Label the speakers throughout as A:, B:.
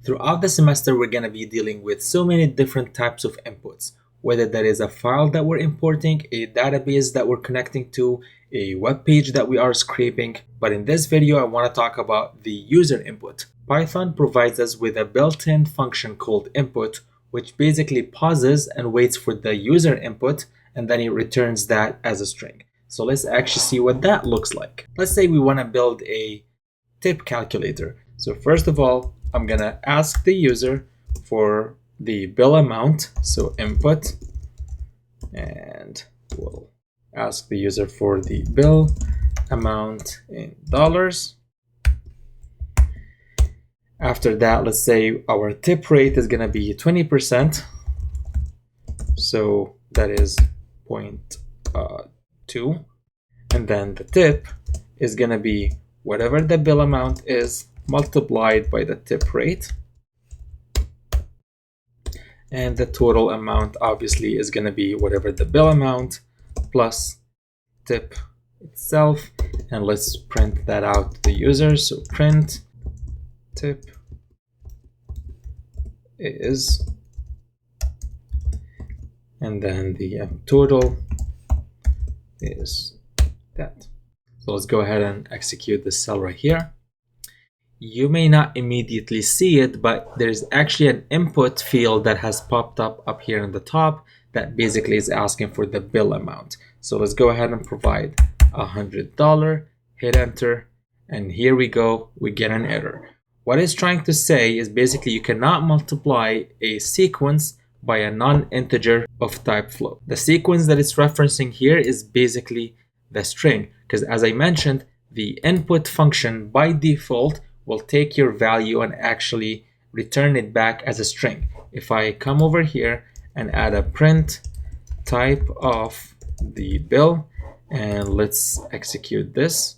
A: Throughout the semester, we're going to be dealing with so many different types of inputs, whether that is a file that we're importing, a database that we're connecting to, a web page that we are scraping. But in this video, I want to talk about the user input. Python provides us with a built-in function called input, which basically pauses and waits for the user input, and then it returns that as a string. So let's actually see what that looks like. Let's say we want to build a tip calculator. So first of all, I'm gonna ask the user for the bill amount, so input, and we'll ask the user for the bill amount in dollars. After that, let's say our tip rate is gonna be 20%, so that is 0.2, and then the tip is gonna be whatever the bill amount is multiplied by the tip rate, and the total amount obviously is going to be whatever the bill amount plus tip itself. And let's print that out to the user. So print tip is, and then the total is that. So let's go ahead and execute this cell right here. You may not immediately see it, but there's actually an input field that has popped up here in the top that basically is asking for the bill amount. So let's go ahead and provide $100, hit enter, and here we go, we get an error. What it's trying to say is basically you cannot multiply a sequence by a non-integer of type float. The sequence that it's referencing here is basically the string, because as I mentioned, the input function by default will take your value and actually return it back as a string. If I come over here and add a print type of the bill, and let's execute this,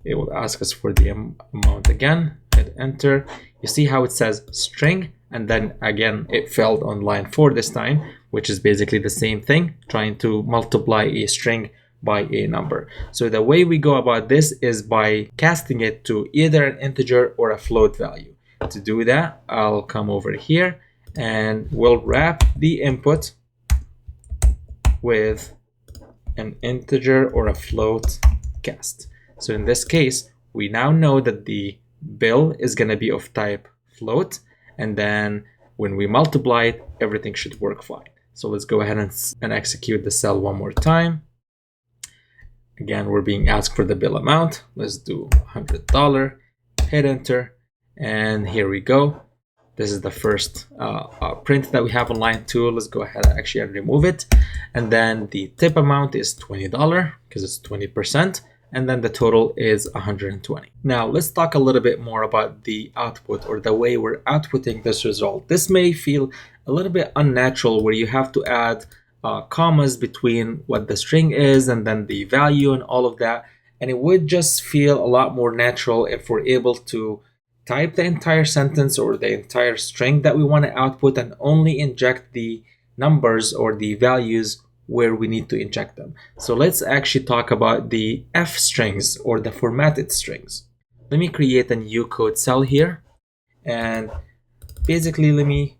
A: it will ask us for the amount again, hit enter. You see how it says string, and then again it failed on line 4 this time, which is basically the same thing, trying to multiply a string by a number. So the way we go about this is by casting it to either an integer or a float value. To do that, I'll come over here and we'll wrap the input with an integer or a float cast. So in this case, we now know that the bill is going to be of type float, and then when we multiply it, everything should work fine. So let's go ahead and execute the cell one more time. Again, we're being asked for the bill amount. Let's do $100, hit enter, and here we go. This is the first print that we have on line 2. Let's go ahead and actually remove it. And then the tip amount is $20 because it's 20%. And then the total is 120. Now let's talk a little bit more about the output, or the way we're outputting this result. This may feel a little bit unnatural, where you have to add commas between what the string is and then the value and all of that, and it would just feel a lot more natural if we're able to type the entire sentence or the entire string that we want to output and only inject the numbers or the values where we need to inject them. So let's actually talk about the F strings, or the formatted strings. Let me create a new code cell here, and basically let me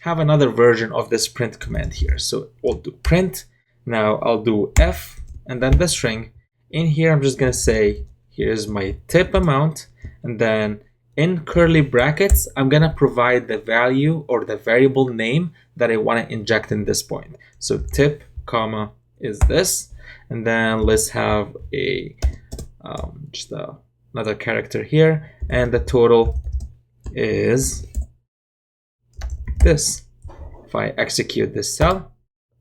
A: have another version of this print command here. So we'll do print. Now I'll do F and then the string. In here, I'm just going to say, here's my tip amount. And then in curly brackets, I'm going to provide the value or the variable name that I want to inject in this point. So tip, comma, is this. And then let's have a another character here. And the total is this. If I execute this cell,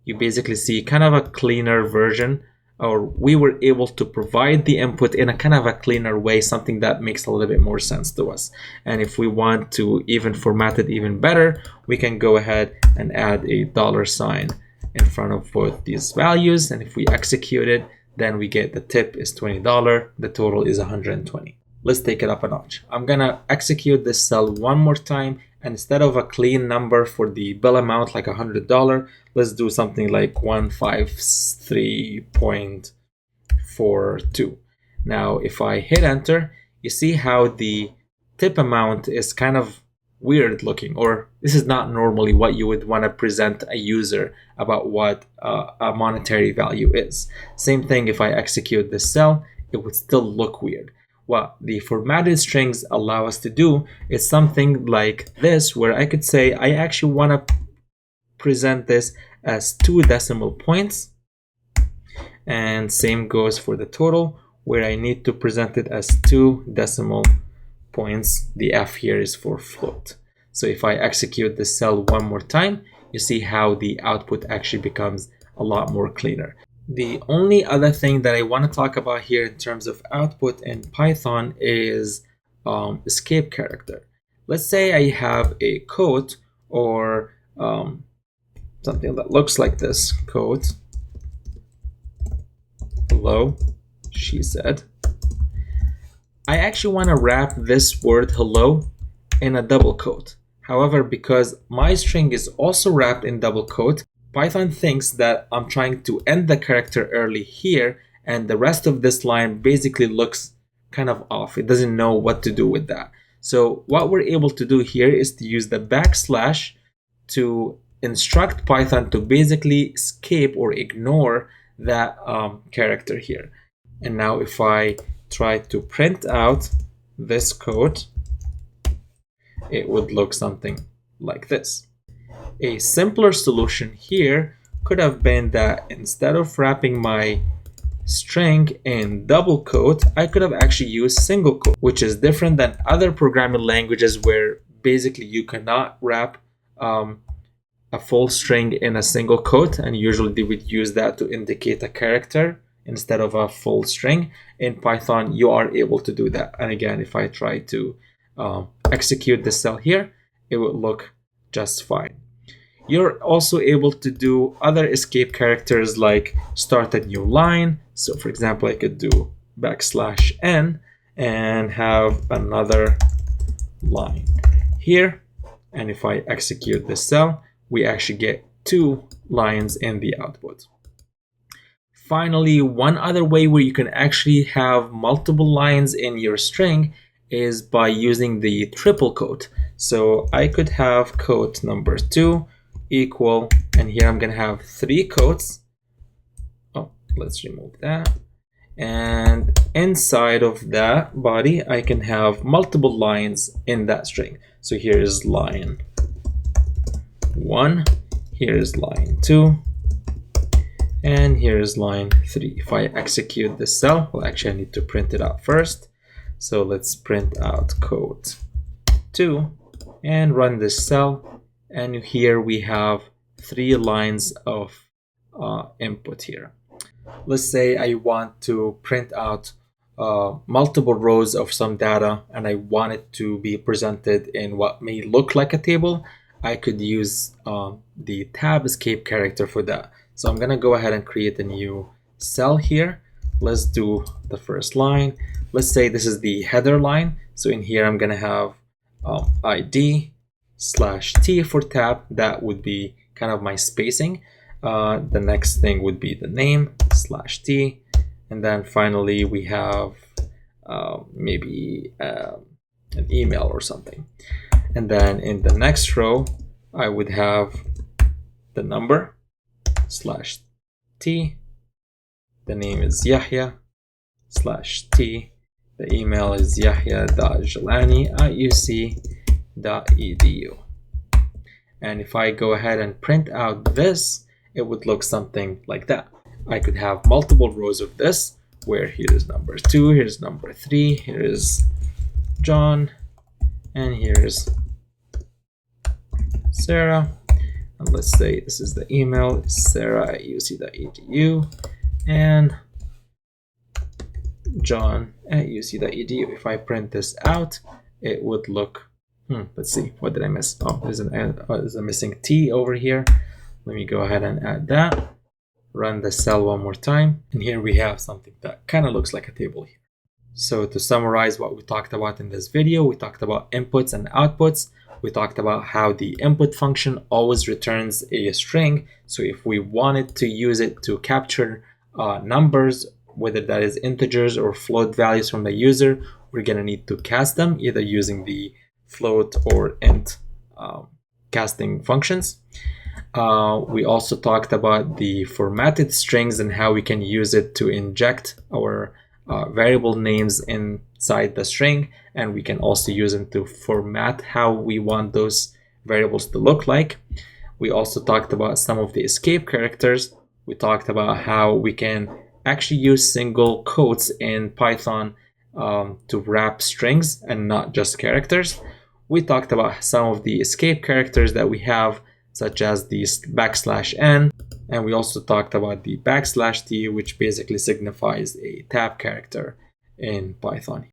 A: you basically see kind of a cleaner version, or we were able to provide the input in a kind of a cleaner way, something that makes a little bit more sense to us. And if we want to even format it even better, we can go ahead and add a $sign in front of both these values. And if we execute it, then we get the tip is $20, the total is 120. Let's take it up a notch. I'm gonna execute this cell one more time, and instead of a clean number for the bill amount like $100, let's do something like 153.42. Now if I hit enter, you see how the tip amount is kind of weird looking, or this is not normally what you would want to present a user about what a monetary value is. Same thing, if I execute this cell, it would still look weird. What the formatted strings allow us to do is something like this, where I could say I actually want to present this as 2 decimal points, and same goes for the total, where I need to present it as 2 decimal points. The F here is for float. So if I execute this cell one more time, you see how the output actually becomes a lot more cleaner. The only other thing that I want to talk about here in terms of output in Python is escape character. Let's say I have a quote, or something that looks like this, quote, hello, she said. I actually want to wrap this word hello in a double quote. However, because my string is also wrapped in double quote, Python thinks that I'm trying to end the character early here, and the rest of this line basically looks kind of off. It doesn't know what to do with that. So what we're able to do here is to use the backslash to instruct Python to basically escape or ignore that character here. And now if I try to print out this code, it would look something like this. A simpler solution here could have been that instead of wrapping my string in double quote, I could have actually used single quote, which is different than other programming languages where basically you cannot wrap a full string in a single quote, and usually they would use that to indicate a character instead of a full string. In Python, you are able to do that. And again, if I try to execute this cell here, it would look just fine. You're also able to do other escape characters like start a new line. So for example, I could do \n and have another line here. And if I execute this cell, we actually get 2 lines in the output. Finally, one other way where you can actually have multiple lines in your string is by using the triple quote. So I could have quote number 2 equal, and here I'm going to have 3 quotes. Oh, let's remove that. And inside of that body, I can have multiple lines in that string. So here is line 1, here is line 2, and here is line 3. If I execute this cell, well, actually I need to print it out first. So let's print out code 2 and run this cell. And here we have 3 lines of input here. Let's say I want to print out multiple rows of some data, and I want it to be presented in what may look like a table. I could use the tab escape character for that. So I'm going to go ahead and create a new cell here. Let's do the first line. Let's say this is the header line. So in here, I'm going to have ID /t for tab. That would be kind of my spacing. The next thing would be the name /t. And then finally, we have maybe an email or something. And then in the next row, I would have the number /t. The name is Yahya /t. The email is yahya.jalani@uc.edu. And if I go ahead and print out this, it would look something like that. I could have multiple rows of this, where here is number 2, here's number 3, here is John, and here's Sarah. And let's say this is the email, sarah@uc.edu, and john@uc.edu. If I print this out, it would look, let's see, what did I miss? Oh, there's a missing T over here. Let me go ahead and add that. Run the cell one more time, and here we have something that kind of looks like a table here. So to summarize what we talked about in this video, we talked about inputs and outputs. We talked about how the input function always returns a string. So if we wanted to use it to capture numbers, whether that is integers or float values from the user, we're going to need to cast them either using the float or int casting functions. We also talked about the formatted strings and how we can use it to inject our variable names inside the string, and we can also use them to format how we want those variables to look like. We also talked about some of the escape characters. We talked about how we can actually use single quotes in Python to wrap strings and not just characters. We talked about some of the escape characters that we have, such as the \n, and we also talked about the \t, which basically signifies a tab character in Python.